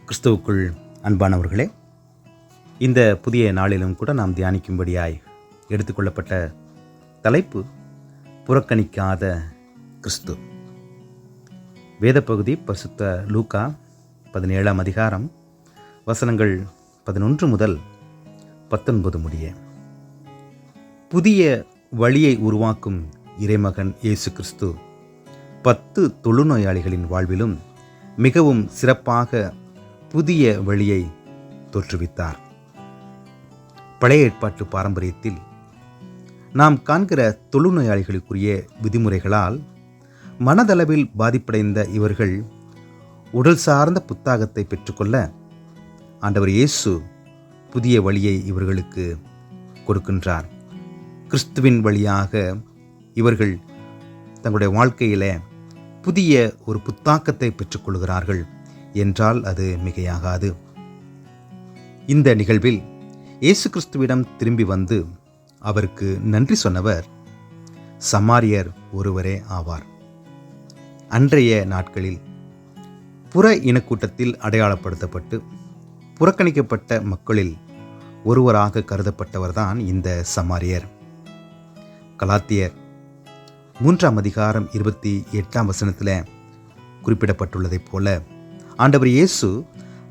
கிறிஸ்துவுக்குள் அன்பானவர்களே, இந்த புதிய நாளிலும் கூட நாம் தியானிக்கும்படியாய் எடுத்துக்கொள்ளப்பட்ட தலைப்பு புறக்கணிக்காத கிறிஸ்து. வேத பகுதி பரிசுத்த லூக்கா 17ஆம் அதிகாரம் வசனங்கள் 11 முதல் 19 முடிய. புதிய வழியை உருவாக்கும் இறைமகன் இயேசு கிறிஸ்து 10 தொழுநோயாளிகளின் வாழ்விலும் மிகவும் சிறப்பாக புதிய வழியை தோற்றுவித்தார். பழைய ஏற்பாட்டு பாரம்பரியத்தில் நாம் காண்கிற தொழுநோயாளிகளுக்குரிய விதிமுறைகளால் மனதளவில் பாதிப்படைந்த இவர்கள் உடல் சார்ந்த புத்தாகத்தை பெற்றுக்கொள்ள ஆண்டவர் இயேசு புதிய வழியை இவர்களுக்கு கொடுக்கின்றார். கிறிஸ்துவின் வழியாக இவர்கள் தங்களுடைய வாழ்க்கையில் புதிய ஒரு புத்தாக்கத்தை பெற்றுக்கொள்கிறார்கள் என்றால் அது மிகையாகாது. இந்த நிகழ்வில் இயேசு கிறிஸ்துவிடம் திரும்பி வந்து அவருக்கு நன்றி சொன்னவர் சமாரியர் ஒருவரே ஆவார். அன்றைய நாட்களில் புற இனக்கூட்டத்தில் அடையாளப்படுத்தப்பட்டு புறக்கணிக்கப்பட்ட மக்களில் ஒருவராக கருதப்பட்டவர்தான் இந்த சமாரியர். கலாத்தியர் 3ஆம் அதிகாரம் 28ஆம் வசனத்தில் குறிப்பிடப்பட்டுள்ளதைப் போல ஆண்டவர் இயேசு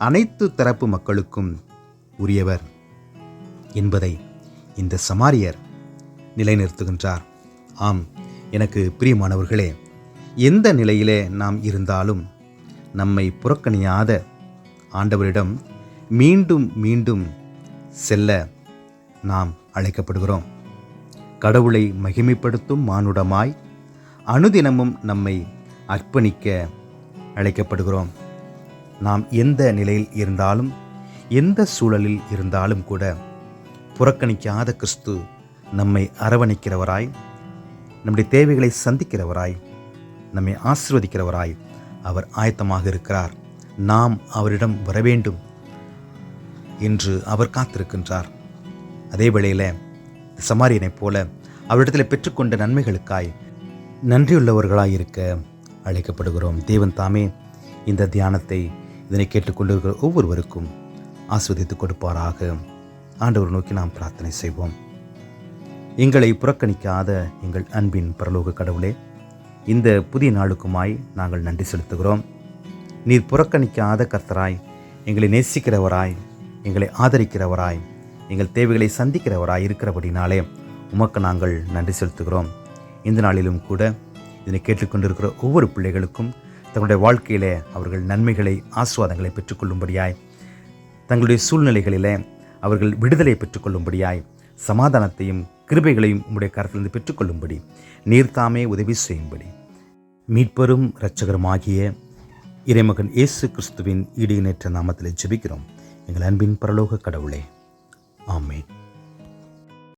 அனைத்து தரப்பு மக்களுக்கும் உரியவர் என்பதை இந்த சமாரியர் நிலைநிறுத்துகின்றார். ஆம், எனக்கு பிரியமானவர்களே, எந்த நிலையிலே நாம் இருந்தாலும் நம்மை புறக்கணியாத ஆண்டவரிடம் மீண்டும் மீண்டும் செல்ல நாம் அழைக்கப்படுகிறோம். கடவுளை மகிமைப்படுத்தும் மானுடமாய் அனுதினமும் நம்மை அர்ப்பணிக்க அழைக்கப்படுகிறோம். நாம் எந்த நிலையில் இருந்தாலும் எந்த சூழலில் இருந்தாலும் கூட புறக்கணிக்காத கிறிஸ்து நம்மை அரவணைக்கிறவராய், நம்முடைய தேவைகளை சந்திக்கிறவராய், நம்மை ஆசீர்வதிக்கிறவராய் அவர் ஆயத்தமாக இருக்கிறார். நாம் அவரிடம் வர வேண்டும் என்று அவர் காத்திருக்கின்றார். அதே வேளையில் சமாரியனைப் போல அவரிடத்தில் பெற்றுக்கொண்ட நன்மைகளுக்காய் நன்றியுள்ளவர்களாய் இருக்க அழைக்கப்படுகிறோம். தேவன் தாமே இந்த தியானத்தை இதனை கேட்டுக்கொண்டிருக்கிற ஒவ்வொருவருக்கும் ஆஸ்வதித்து கொடுப்பாராக. ஆண்டவர் நோக்கி நாம் பிரார்த்தனை செய்வோம். எங்களை புறக்கணிக்காத எங்கள் அன்பின் பரலோக கடவுளே, இந்த புதிய நாளுக்குமாய் நாங்கள் நன்றி செலுத்துகிறோம். நீர் புறக்கணிக்காத கர்த்தராய், எங்களை நேசிக்கிறவராய், எங்களை ஆதரிக்கிறவராய், எங்கள் தேவைகளை சந்திக்கிறவராய் இருக்கிறபடினாலே உமக்கு நாங்கள் நன்றி செலுத்துகிறோம். இந்த நாளிலும் கூட இதனை கேட்டுக்கொண்டிருக்கிற ஒவ்வொரு பிள்ளைகளுக்கும் தங்களுடைய வாழ்க்கையிலே அவர்கள் நன்மைகளை ஆசீர்வாதங்களை பெற்றுக்கொள்ளும்படியாய், தங்களுடைய சூழ்நிலைகளிலே அவர்கள் விடுதலை பெற்றுக்கொள்ளும்படியாய், சமாதானத்தையும் கிருபைகளையும் உம்முடைய கரத்திலிருந்து பெற்றுக்கொள்ளும்படி நீர்தாமே உதவி செய்யும்படி மீட்பரும் இரட்சகருமாகிய இறைமகன் இயேசு கிறிஸ்துவின் ஈடு இணையற்ற நாமத்தில் ஜெபிக்கிறோம் எங்கள் அன்பின் பரலோக கடவுளே. ஆமென்.